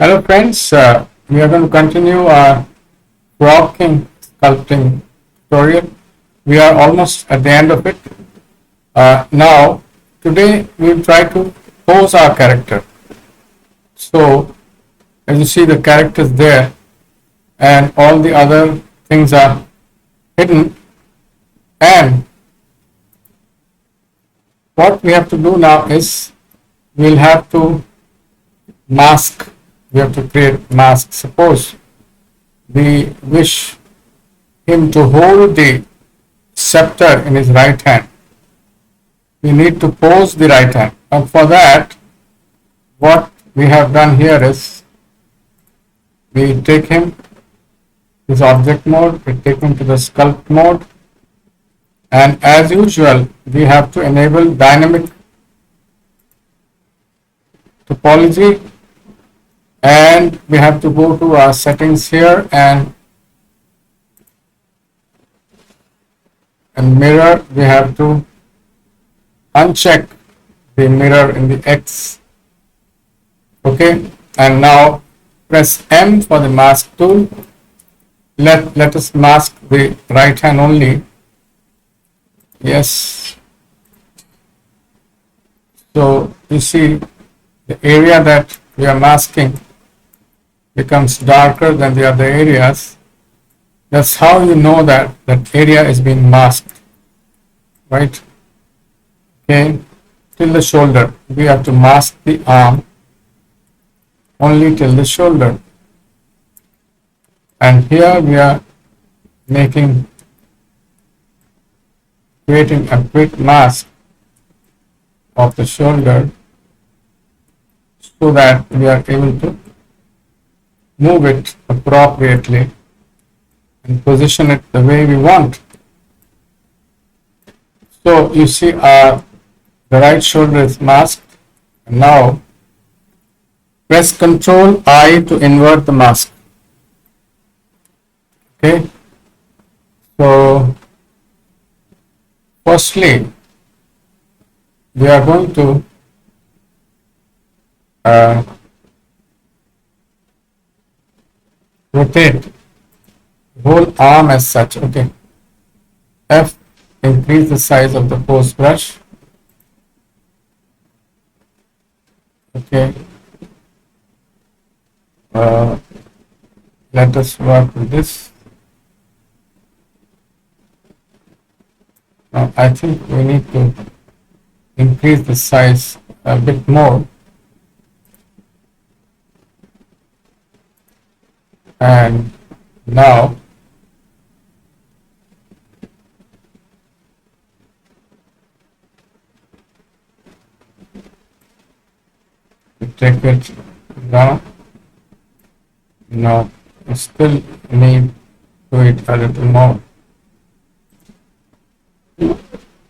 Hello friends, we are going to continue our frog king sculpting tutorial. We are almost at the end of it. Now, today we will try to pose our character. So, as you see the characters there and all the other things are hidden, and what we have to do now is we'll have to mask, we have to create mask. Suppose we wish him to hold the scepter in his right hand. We need to pose the right hand, and for that what we have done here is we take him this object mode, we take him to the sculpt mode, and as usual we have to enable dynamic topology, and we have to go to our settings here and mirror. We have to uncheck the mirror in the X. Okay, and now press M for the mask tool. Let us mask the right hand only. Yes. So you see the area that we are masking becomes darker than the other areas. That's how you know that that area is being masked, right? Okay, till the shoulder. We have to mask the arm only till the shoulder. And here we are creating a quick mask of the shoulder so that we are able to move it appropriately and position it the way we want. So you see the right shoulder is masked. And now press Ctrl I to invert the mask. Okay. So firstly we are going to rotate the whole arm as such. Okay. F, increase the size of the pose brush. Okay. Let us work with this. Now I think we need to increase the size a bit more. And now we take it down. Now we still need to it a little more.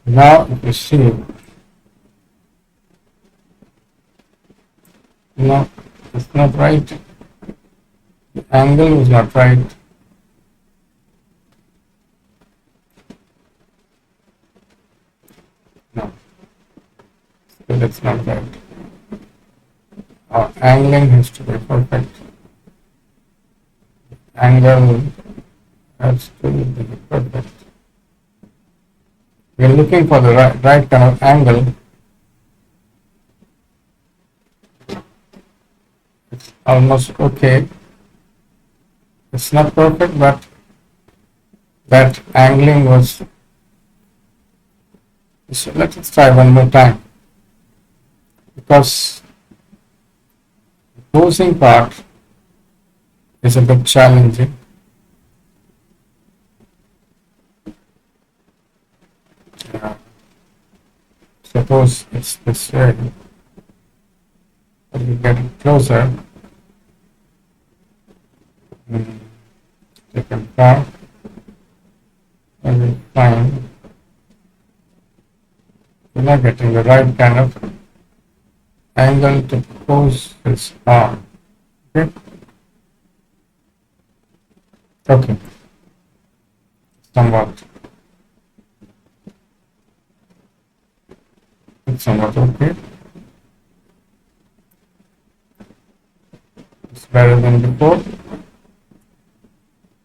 Now if you see, no, it's not right. The angle is not right. No, still it's not right. Our angling has to be perfect. Angle has to be perfect. We are looking for the right kind of angle. It's almost okay. It's not perfect, but that angling was. So let us try one more time, because the posing part is a bit challenging. Suppose it's this way. Let me get it closer. Take it back. And we find we're not getting the right kind of angle to pose this arm. Okay. Okay. Somewhat. It's somewhat okay. It's better than before.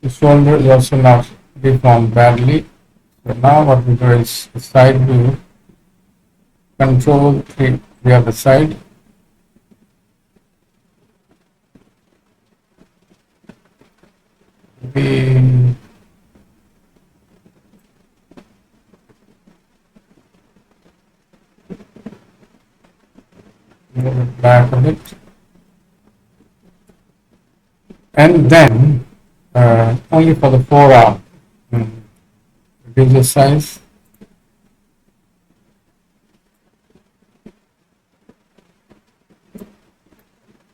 The shoulder is also not deformed badly. So now what we do is the side view, control the other side. We move it back a bit. And then only for the forearm, reduce the size.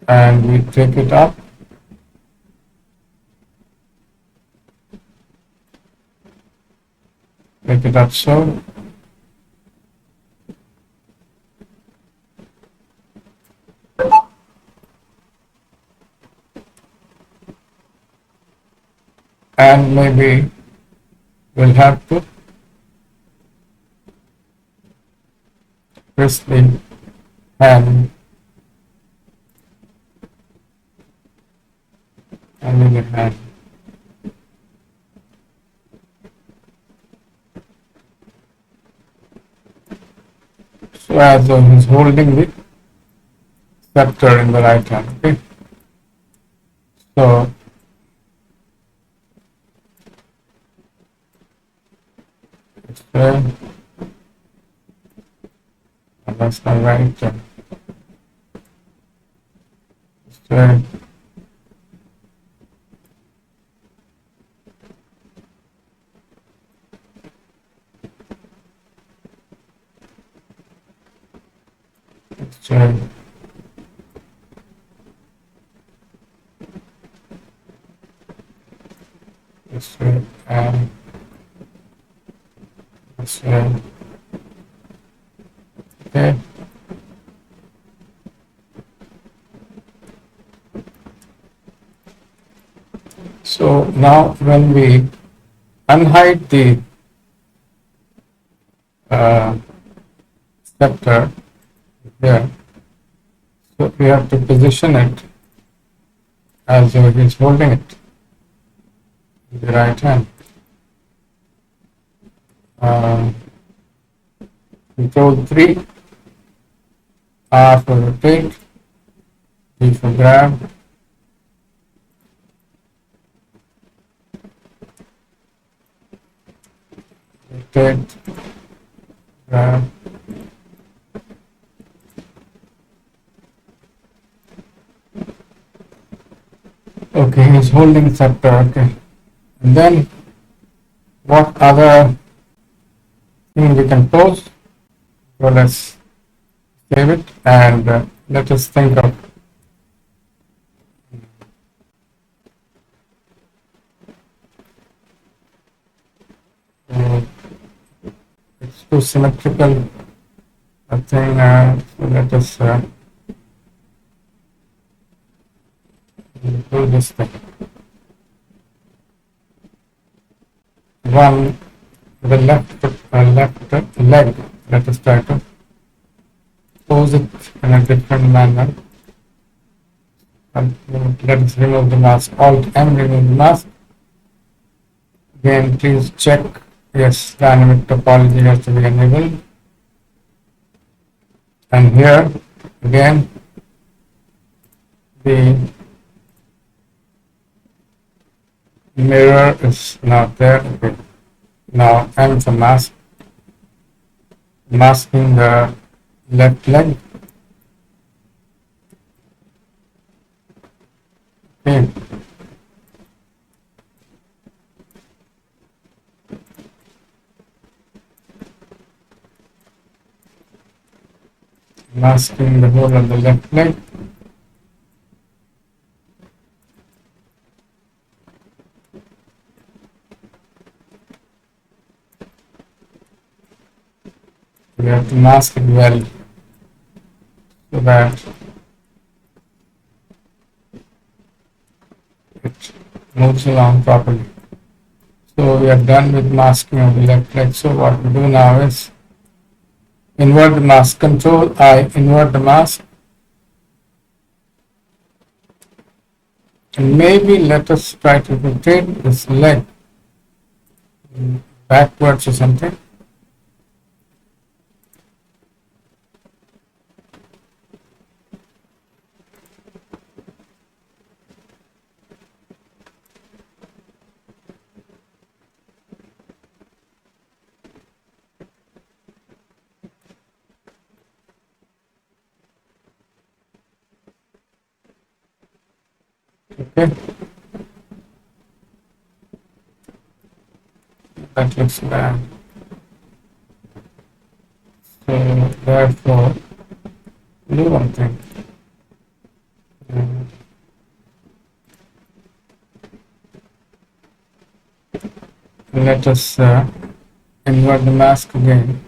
And we take it up. Take it up so. And maybe we'll have to twist the hand and in the hand. So as though he's holding the scepter in the right hand. Okay. So it's there. And that's my right hand. It's there. It's there. This way and this way. Okay. So now when we unhide the scepter here, so we have to position it as though he is holding it in the right hand. Control 3, R for rotate, G for grab, rotate, grab, okay, he's holding scepter, okay. And then what other thing we can pose? So let's save it and let us think of it's too symmetrical. I think so let us do this thing. One, the left leg, let us try to pose it in a different manner. And let us remove the mask, Alt M, remove the mask. Again, please check, yes, dynamic topology has to be enabled. And here, again, the mirror is not there. Okay. Now M for mask, masking the left leg. Okay. Masking the whole of the left leg. We have to mask it well so that it moves along properly. So we are done with masking of the left leg. So what we do now is invert the mask. Control I, invert the mask. And maybe let us try to rotate this leg backwards or something. Okay, that looks bad. So therefore, do one thing. Uh, Let us invert the mask again.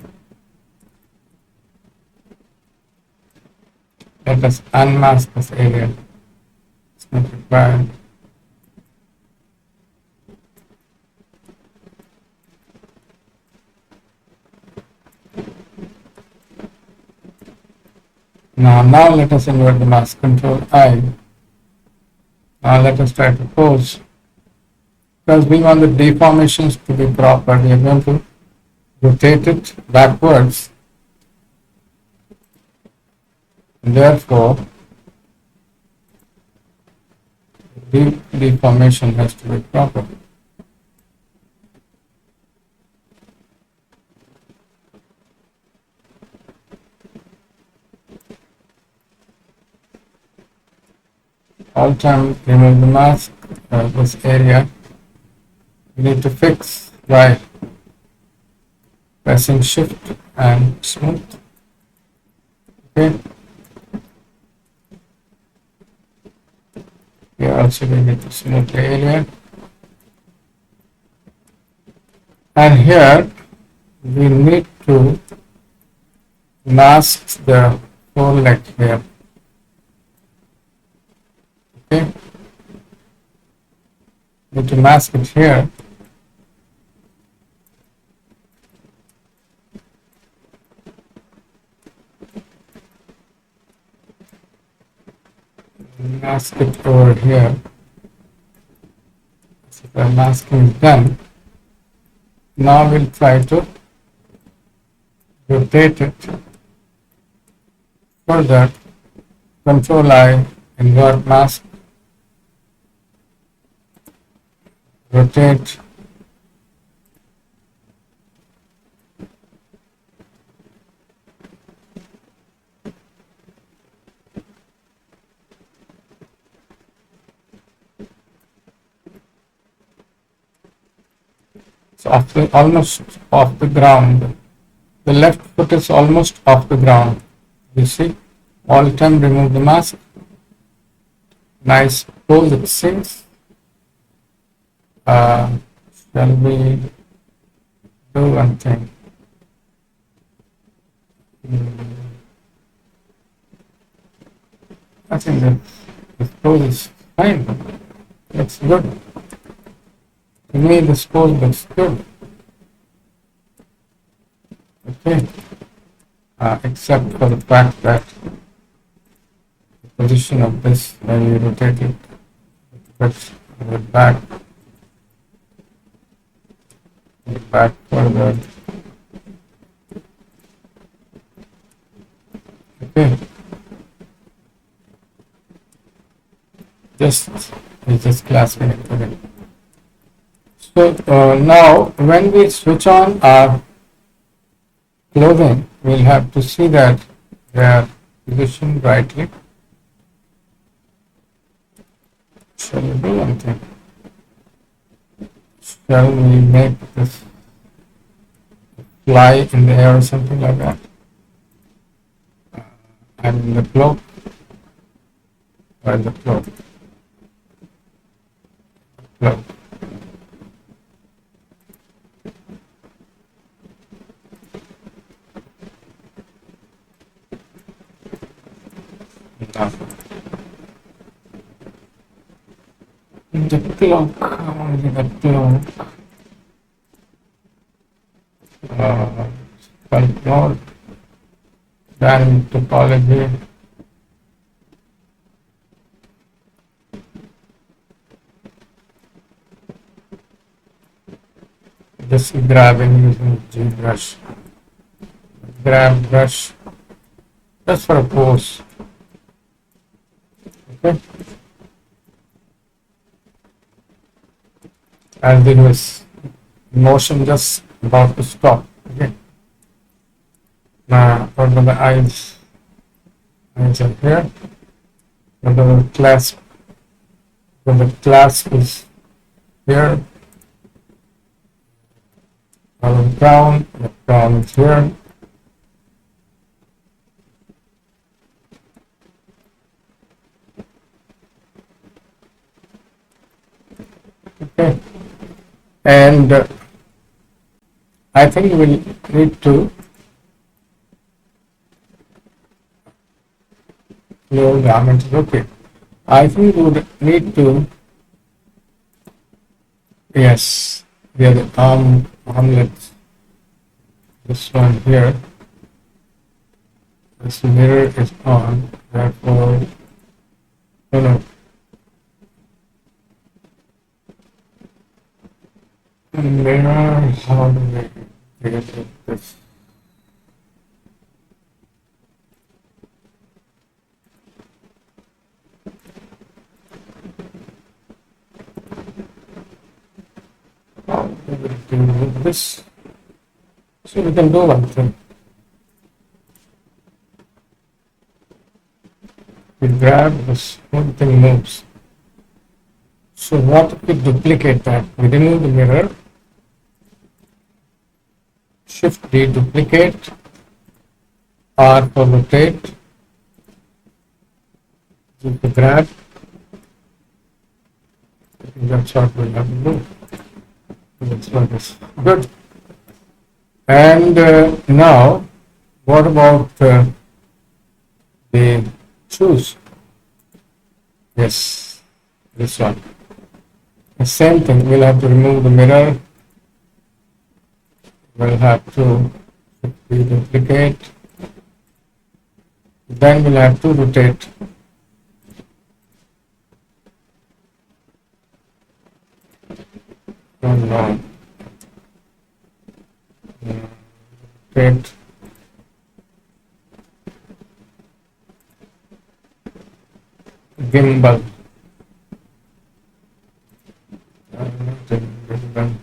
Let us unmask this area. It's not required. Now let us invert the mask. Control I. Now let us try to pose. Because we want the deformations to be proper, we are going to rotate it backwards. Therefore, the deformation has to be proper. All time remove the mask, this area. We need to fix by pressing shift and smooth. Okay. Here also we need to smooth the area. And here we need to mask the foreleg here. Okay. Need to mask it here. Mask it over here. So the masking is done. Now we'll try to rotate it further. Control I, invert mask, rotate. So almost off the ground. The left foot is almost off the ground. You see, all the time remove the mask. Nice pose it seems. Shall we do one thing? I think that this pose is fine. Looks good. To me, this pose looks good. Okay. Except for the fact that the position of this, when you rotate it, with back further. Okay. Just clasping it again. So now when we switch on our clothing, we'll have to see that they are positioned rightly. Shall we do one thing? Shall we make this fly in the air or something like that? And in the cloak, or the cloak. Cloak. The clock, only the clock. Folklore, then topology. just grabbing using G brush. Grab brush just for a pose. Okay. And then his motion just about to stop. Okay. Now for the eyes are here. And the clasp, when the clasp is here, down, the crown is here. Okay. And I think we'll need to lower garment. Okay. I think we would need to, yes, the armlets. This one here. This mirror is on, therefore, no, no. Mirror, how do we get this? How do we do this? So we can do one thing. We grab this, one thing moves. So what if we duplicate that? We remove the mirror, Shift D, duplicate, R for rotate, G to grab. I think that's what we have to do. Looks like this. Good. And now, what about the shoes? Yes, this one. The same thing, we'll have to remove the mirror. We'll have to duplicate. Then we'll have to rotate. Oh no. Rotate. Gimbal. Gimbal.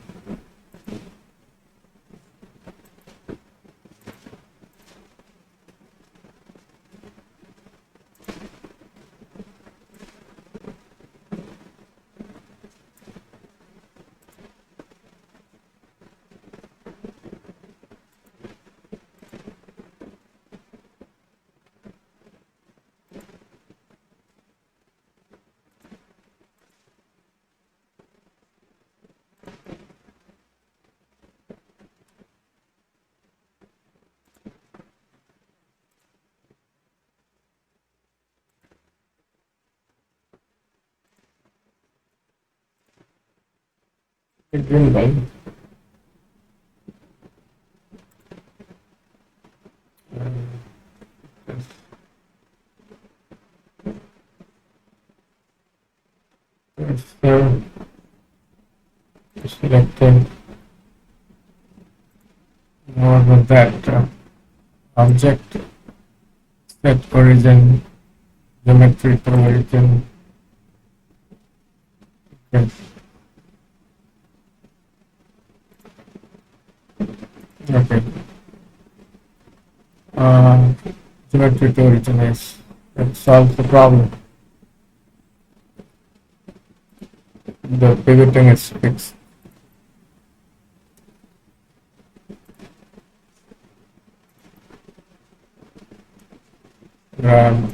Gimbal. So, selected more of that object, set origin, geometry to origin. Okay. Okay. Geometry to origin is, it solves the problem. The pivoting is fixed. The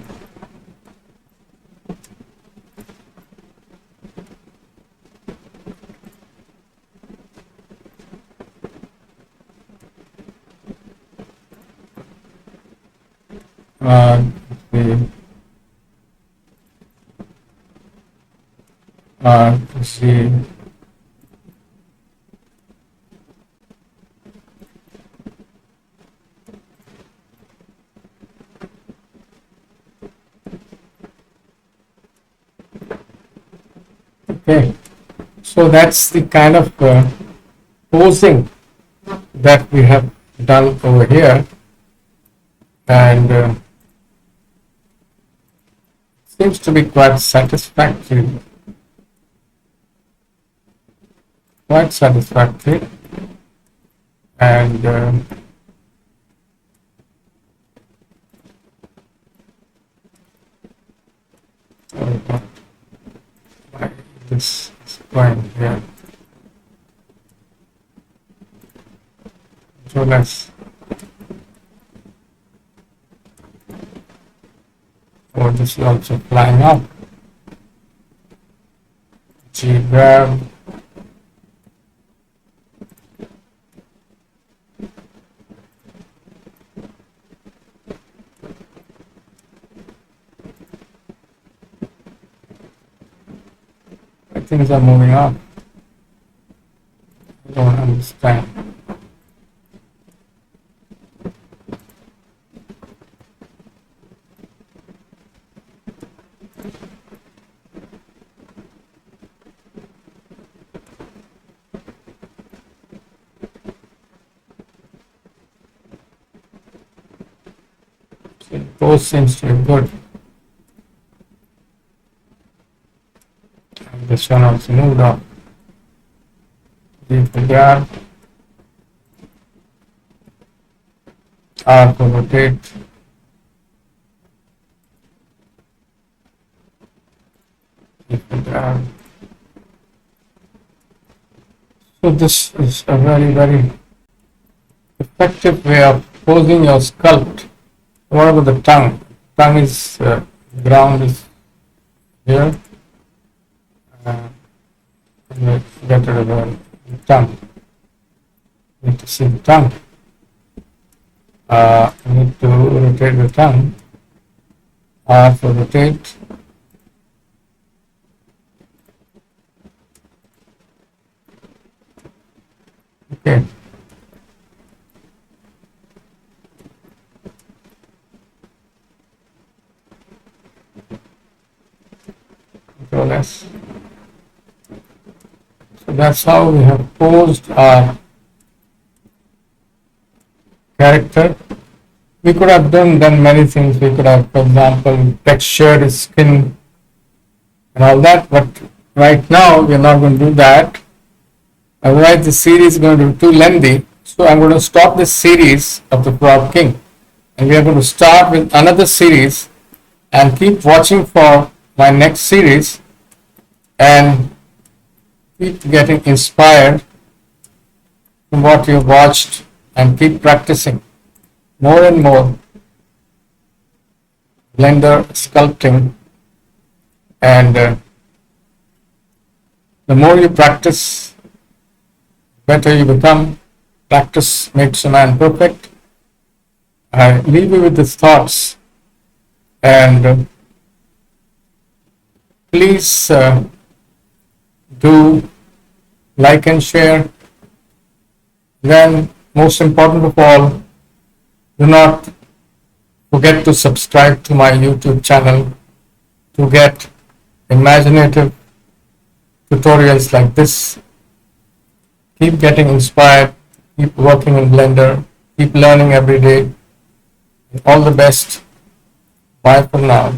see okay, so that's the kind of posing that we have done over here, and seems to be quite satisfactory. And why this is going here. So let's this is also flying up. Grab. Things are moving up. I don't understand. So both seems to be good. And this one also moved up. Leave the grab. R to rotate. Leave the grab. So this is a very, very effective way of posing your sculpt. What about the tongue? Tongue is ground is here. Let's get rid of the tongue. Need to see the tongue. Need to rotate the tongue. R for rotate. Okay. Control S. So that's how we have posed our character. We could have done many things. We could have, for example, textured his skin and all that, but right now we are not going to do that. Otherwise the series is going to be too lengthy. So I'm going to stop this series of the Crop King, and we are going to start with another series and keep watching for my next series and keep getting inspired from what you've watched and keep practicing more and more Blender sculpting. And the more you practice, better you become. Practice makes a man perfect. I leave you with these thoughts, and please do like and share. Then, most important of all, do not forget to subscribe to my YouTube channel to get imaginative tutorials like this. Keep getting inspired, keep working in Blender, keep learning every day. All the best. Bye for now.